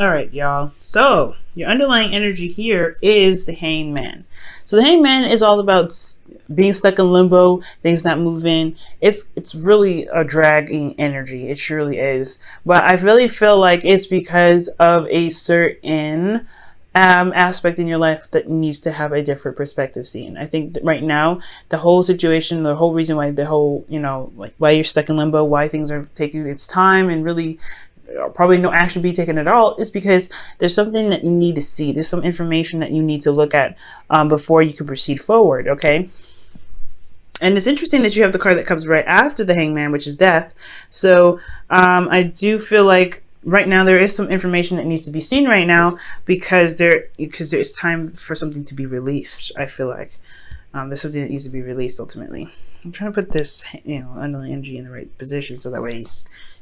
All right, y'all. So your underlying energy here is the hangman. So the hangman is all about being stuck in limbo, things not moving. It's really a dragging energy. It surely is. But I really feel like it's because of a certain aspect in your life that needs to have a different perspective seen. I think that right now, the whole situation, the whole reason why the whole, like why you're stuck in limbo, why things are taking its time and really probably no action be taken at all, is because there's something that you need to see. There's some information that you need to look at before you can proceed forward. Okay. And it's interesting that you have the card that comes right after the hangman, which is death. So I do feel like right now there is some information that needs to be seen right now because there's time for something to be released. I feel like there's something that needs to be released ultimately. I'm trying to put this, underlying energy in the right position so that way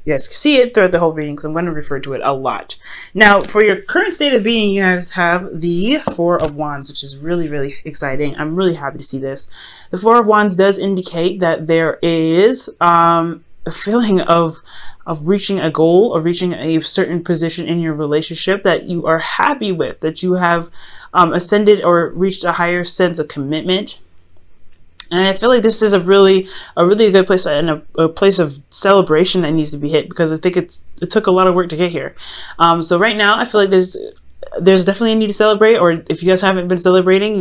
you guys can see it throughout the whole reading, because I'm going to refer to it a lot. Now, for your current state of being, you guys have the Four of Wands, which is really, really exciting. I'm really happy to see this. The Four of Wands does indicate that there is a feeling of reaching a goal or reaching a certain position in your relationship that you are happy with, that you have ascended or reached a higher sense of commitment. And I feel like this is a really good place and a place of celebration that needs to be hit, because I think it took a lot of work to get here. So right now I feel like there's definitely a need to celebrate, or if you guys haven't been celebrating,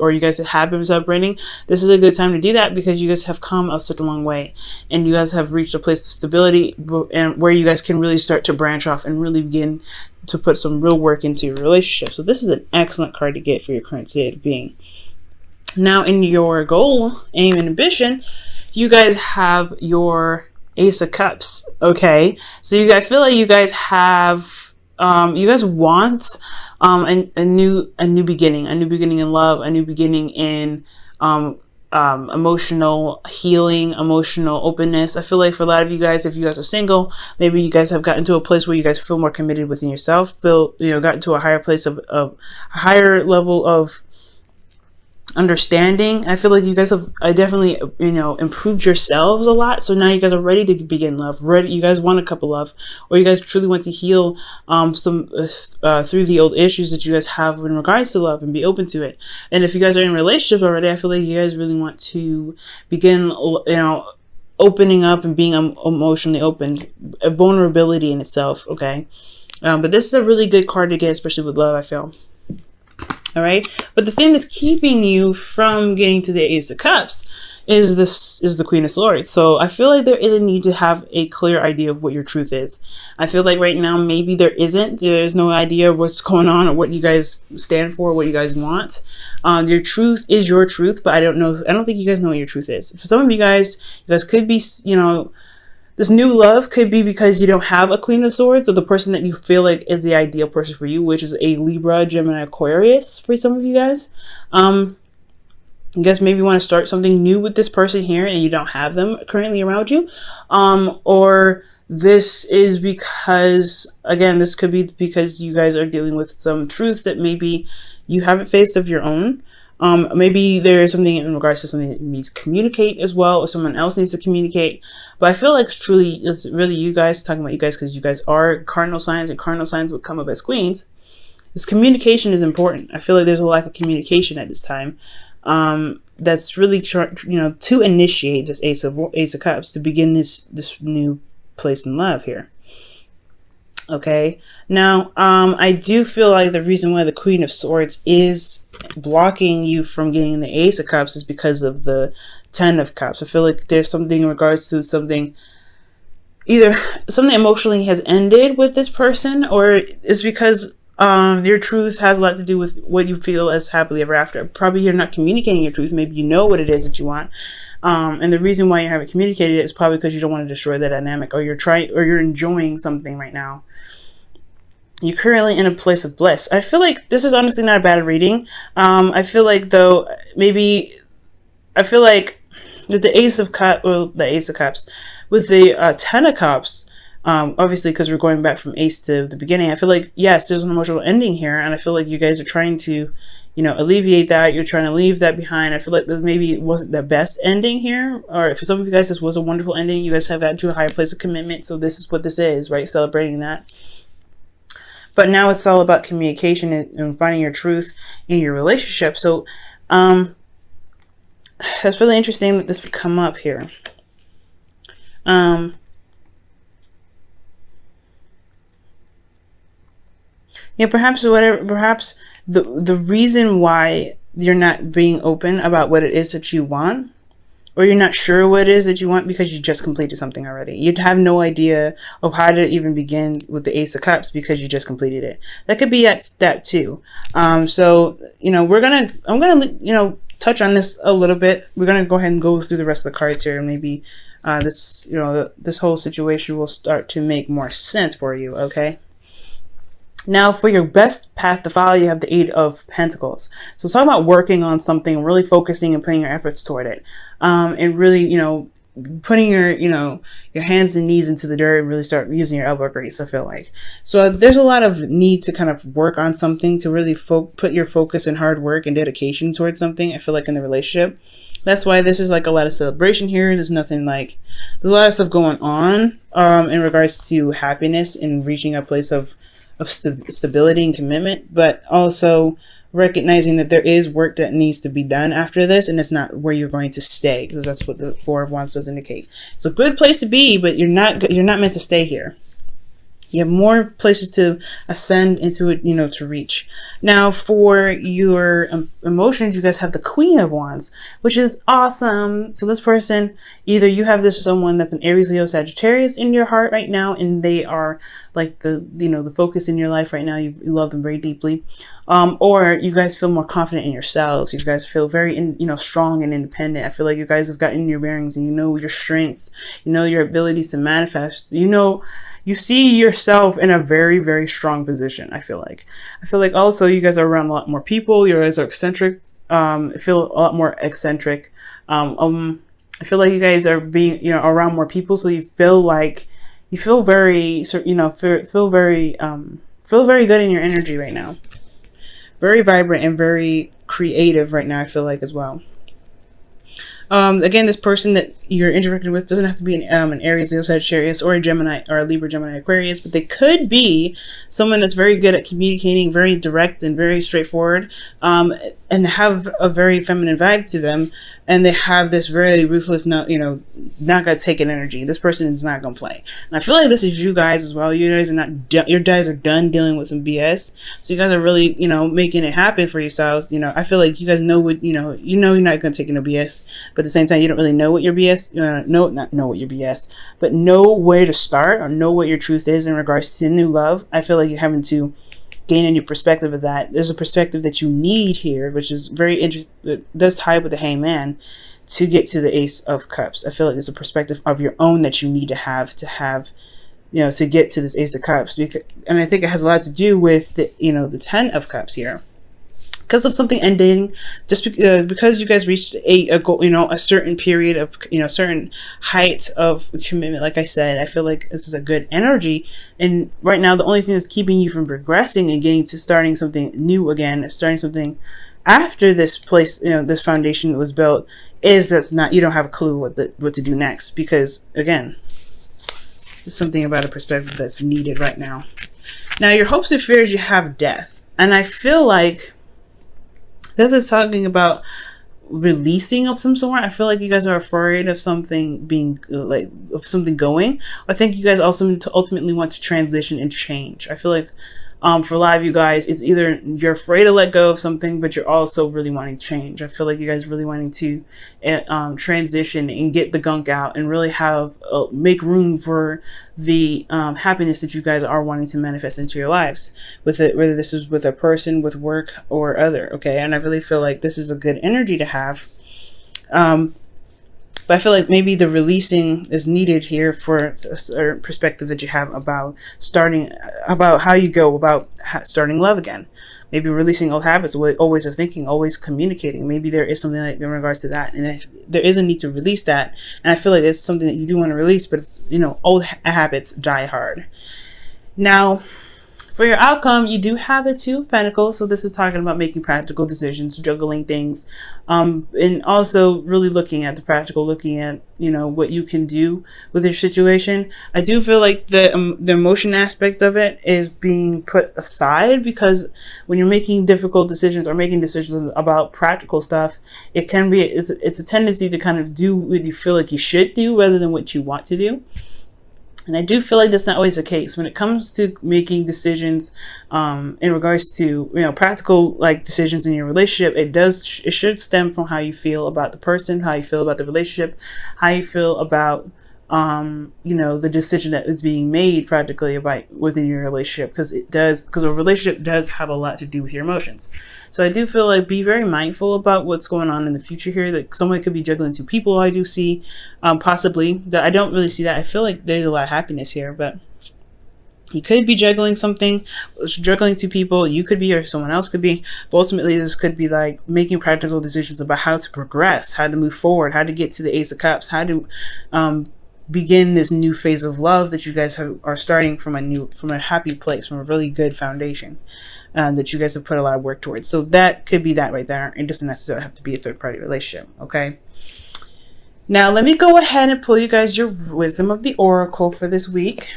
or you guys have been celebrating, this is a good time to do that, because you guys have come such a long way and you guys have reached a place of stability and where you guys can really start to branch off and really begin to put some real work into your relationship. So this is an excellent card to get for your current state of being. Now, in your goal, aim, and ambition, you guys have your Ace of Cups. Okay, so I feel like you guys have, you guys want a new beginning, a new beginning in love, a new beginning in emotional healing, emotional openness. I feel like for a lot of you guys, if you guys are single, maybe you guys have gotten to a place where you guys feel more committed within yourself, gotten to a higher place of a higher level of understanding. I feel like you guys have definitely improved yourselves a lot, so now you guys are ready to begin love. You guys want a couple love, or you guys truly want to heal some through the old issues that you guys have in regards to love, and be open to it. And if you guys are in a relationship already, I feel like you guys really want to begin opening up and being emotionally open, a vulnerability in itself. Okay, but this is a really good card to get, especially with love, I feel. All right, but the thing that's keeping you from getting to the Ace of Cups is the Queen of Swords. So I feel like there is a need to have a clear idea of what your truth is. I feel like right now maybe there's no idea of what's going on or what you guys stand for, what you guys want. Your truth is your truth, but I don't think you guys know what your truth is. For some of you guys could be, this new love could be because you don't have a Queen of Swords, or the person that you feel like is the ideal person for you, which is a Libra, Gemini, Aquarius for some of you guys. You guys maybe want to start something new with this person here and you don't have them currently around you. Or this is because, again, this could be because you guys are dealing with some truth that maybe you haven't faced of your own. Maybe there is something in regards to something that you need to communicate as well, or someone else needs to communicate. But I feel like it's really you guys, talking about you guys, because you guys are cardinal signs, and cardinal signs would come up as queens. This communication is important. I feel like there's a lack of communication at this time. That's really, to initiate this Ace of Cups, to begin this new place in love here. Okay, now I do feel like the reason why the Queen of Swords is blocking you from getting the Ace of Cups is because of the Ten of Cups. I feel like there's something in regards to either something emotionally has ended with this person, or it's because your truth has a lot to do with what you feel as happily ever after. Probably you're not communicating your truth. Maybe you know what it is that you want. And the reason why you haven't communicated it is probably because you don't want to destroy that dynamic, or you're enjoying something right now. You're currently in a place of bliss. I feel like this is honestly not a bad reading. I feel like though, I feel like that the Ace of Cups with the Ten of Cups, obviously because we're going back from Ace to the beginning, I feel like, yes, there's an emotional ending here, and I feel like you guys are trying to, alleviate that. You're trying to leave that behind. I feel like maybe it wasn't the best ending here, or for some of you guys, this was a wonderful ending. You guys have gotten to a higher place of commitment, so this is what this is, right? Celebrating that. But now it's all about communication and finding your truth in your relationship. So that's really interesting that this would come up here. Yeah, perhaps the reason why you're not being open about what it is that you want, or you're not sure what it is that you want because you just completed something already. You'd have no idea of how to even begin with the Ace of Cups because you just completed it. That could be at that too. So, I'm gonna, touch on this a little bit. We're gonna go ahead and go through the rest of the cards here, and maybe this whole situation will start to make more sense for you, okay? Now, for your best path to follow, you have the Eight of Pentacles. So it's all about working on something, really focusing and putting your efforts toward it. And really, putting your hands and knees into the dirt and really start using your elbow grease, I feel like. So there's a lot of need to kind of work on something, to really put your focus and hard work and dedication towards something, I feel like, in the relationship. That's why this is like a lot of celebration here. There's a lot of stuff going on in regards to happiness and reaching a place of stability and commitment, but also recognizing that there is work that needs to be done after this, and it's not where you're going to stay, because that's what the Four of Wands does indicate. It's a good place to be, but you're not meant to stay here. You have more places to ascend into it, to reach. Now, for your emotions, you guys have the Queen of Wands, which is awesome. So this person, either you have someone that's an Aries, Leo, Sagittarius in your heart right now, and they are like the focus in your life right now. You love them very deeply. Or you guys feel more confident in yourselves. You guys feel very, strong and independent. I feel like you guys have gotten your bearings, and you know your strengths, your abilities to manifest. You see yourself in a very, very strong position. I feel like also you guys are around a lot more people. You guys are eccentric. Feel a lot more eccentric. I feel like you guys are being, around more people. So you feel very, feel very good in your energy right now. Very vibrant and very creative right now, I feel like, as well. Again, this person that you're interacting with doesn't have to be an Aries, Leo, Sagittarius, or a Gemini, or a Libra, Gemini, Aquarius, but they could be someone that's very good at communicating, very direct and very straightforward, and have a very feminine vibe to them, and they have this very ruthless, not gonna take it energy. This person is not gonna play, and I feel like this is you guys as well. You guys are your guys are done dealing with some BS, so you guys are really, making it happen for yourselves. I feel like you guys know what, you're not gonna take no BS, but at the same time, you don't really know what your BS, not know what your BS, but know where to start or know what your truth is in regards to new love. I feel like you're having to gain a new perspective of that. There's a perspective that you need here, which is very interesting. It does tie with the Hangman to get to the Ace of Cups. I feel like there's a perspective of your own that you need to have, to get to this Ace of Cups. And I think it has a lot to do with the Ten of Cups here. Because of something ending, just because you guys reached a goal, a certain period of, certain height of commitment. Like I said, I feel like this is a good energy. And right now, the only thing that's keeping you from progressing and getting to starting something new again, starting something after this place, this foundation was built, is you don't have a clue what to do next. Because again, there's something about a perspective that's needed right now. Now, your hopes and fears, you have death. And I feel like this is talking about releasing of some sort. I feel like you guys are afraid of something being of something going. I think you guys also ultimately want to transition and change. I feel like for a lot of you guys, it's either you're afraid to let go of something, but you're also really wanting to change. I feel like you guys really wanting to transition and get the gunk out and really have make room for the happiness that you guys are wanting to manifest into your lives, whether this is with a person, with work, or other. Okay, and I really feel like this is a good energy to have. But I feel like maybe the releasing is needed here for a certain perspective that you have about how you go about starting love again. Maybe releasing old habits, always of thinking, always communicating. Maybe there is something like in regards to that, and there is a need to release that. And I feel like it's something that you do want to release, but it's, old habits die hard. Now, For your outcome, you do have the Two of Pentacles. So this is talking about making practical decisions, juggling things, and also really looking at the practical, looking at, you know, what you can do with your situation. I do feel like the emotion aspect of it is being put aside, because when you're making difficult decisions or making decisions about practical stuff, it can be, it's a tendency to kind of do what you feel like you should do rather than what you want to do. And I do feel like that's not always the case when it comes to making decisions in regards to, you know, practical like decisions in your relationship. It should stem from how you feel about the person, how you feel about the relationship, how you feel about you know, the decision that is being made practically about within your relationship, because a relationship does have a lot to do with your emotions. So I do feel like be very mindful about what's going on in the future here. That someone could be juggling two people. I do see possibly that. I don't really see that. I feel like there's a lot of happiness here, but he could be juggling something, juggling two people. You could be, or someone else could be. But ultimately, this could be like making practical decisions about how to progress, how to move forward, how to get to the Ace of Cups, how to begin this new phase of love that you guys are starting from a happy place, from a really good foundation that you guys have put a lot of work towards. So that could be that right there. It doesn't necessarily have to be a third-party relationship. Okay. Now let me go ahead and pull you guys your wisdom of the oracle for this week.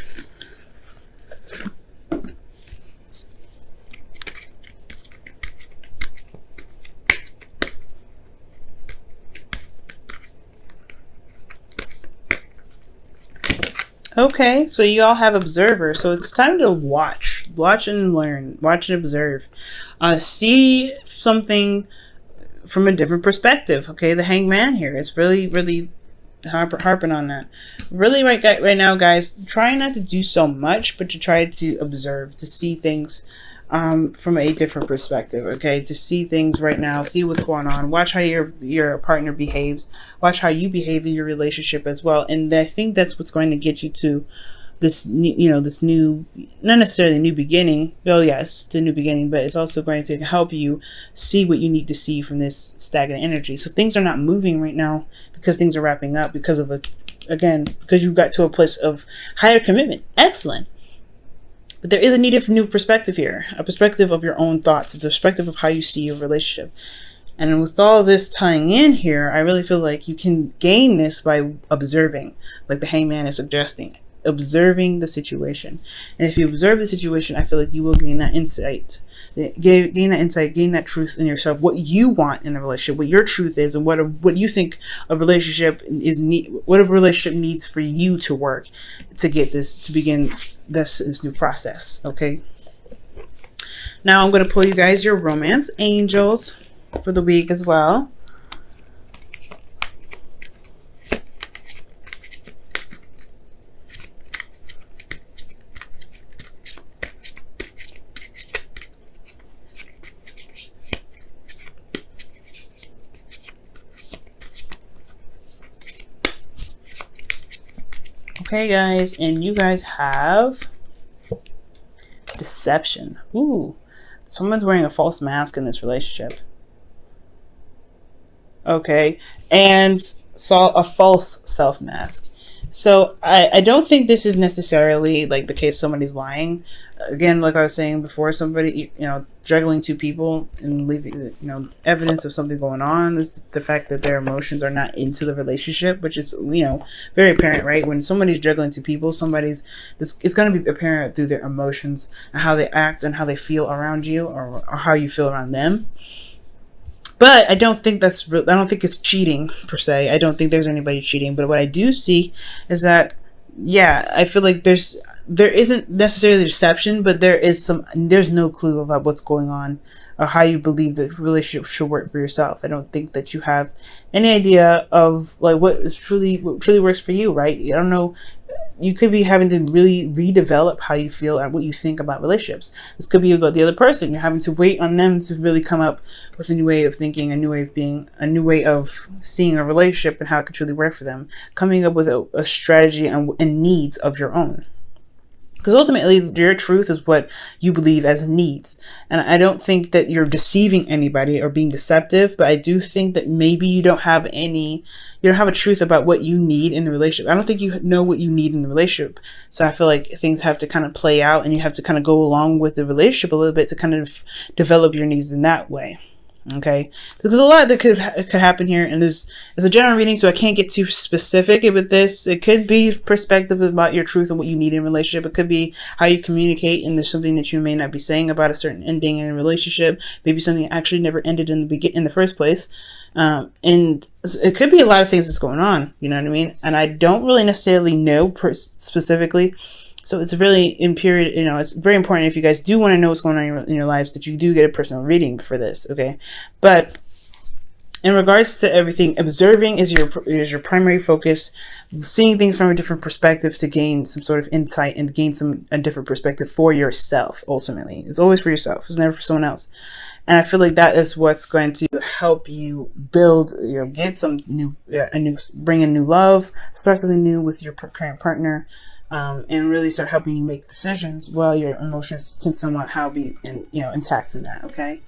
Okay, so you all have observers, so it's time to watch and learn, watch and observe, see something from a different perspective. Okay, the Hangman here is really harping on that. Really, right now, guys, try not to do so much, but to try to observe, to see things from a different perspective. Okay, to see things right now, see what's going on, watch how your partner behaves, watch how you behave in your relationship as well. And I think that's what's going to get you to this, you know, this new, not necessarily new beginning. Well, yes, the new beginning, but it's also going to help you see what you need to see from this stagnant energy. So things are not moving right now because things are wrapping up because of because you got to a place of higher commitment. Excellent. But there is a need for new perspective here, a perspective of your own thoughts, a perspective of how you see your relationship. And with all this tying in here, I really feel like you can gain this by observing, like the Hangman is suggesting, observing the situation. And if you observe the situation, I feel like you will gain that insight, gain that truth in yourself, what you want in the relationship, what your truth is, and what you think a relationship what a relationship needs for you to work to get this, to begin this new process. Okay, now I'm going to pull you guys your romance angels for the week as well. Okay, guys, and you guys have deception. Ooh, someone's wearing a false mask in this relationship. Okay, and saw a false self mask. So I don't think this is necessarily like the case somebody's lying. Again, like I was saying before, somebody, you know, juggling two people and leaving, you know, evidence of something going on is the fact that their emotions are not into the relationship, which is, you know, very apparent, right? When somebody's juggling two people, it's going to be apparent through their emotions and how they act and how they feel around you, or how you feel around them. But I don't think that's I don't think it's cheating per se. I don't think there's anybody cheating. But what I do see is that, yeah, I feel like there isn't necessarily deception, but there's no clue about what's going on or how you believe the relationship should work for yourself. I don't think that you have any idea of like what truly works for you, right? I don't know. You could be having to really redevelop how you feel and what you think about relationships. This could be about the other person. You're having to wait on them to really come up with a new way of thinking, a new way of being, a new way of seeing a relationship and how it could truly work for them. Coming up with a strategy and needs of your own. Because ultimately, your truth is what you believe as needs. And I don't think that you're deceiving anybody or being deceptive, but I do think that maybe you don't have a truth about what you need in the relationship. I don't think you know what you need in the relationship. So I feel like things have to kind of play out, and you have to kind of go along with the relationship a little bit to kind of develop your needs in that way. Okay, there's a lot that could happen here, and this is a general reading, so I can't get too specific with this. It could be perspective about your truth and what you need in a relationship. It could be how you communicate, and there's something that you may not be saying about a certain ending in a relationship. Maybe something actually never ended in the first place, and it could be a lot of things that's going on. You know what I mean? And I don't really necessarily know specifically. So it's really it's very important if you guys do want to know what's going on in your lives that you do get a personal reading for this, okay? But in regards to everything, observing is your primary focus, seeing things from a different perspective to gain some sort of insight and gain a different perspective for yourself. Ultimately, it's always for yourself. It's never for someone else. And I feel like that is what's going to help you build, get some bring in new love, start something new with your current partner. And really start helping you make decisions while your emotions can somewhat be intact in that, okay?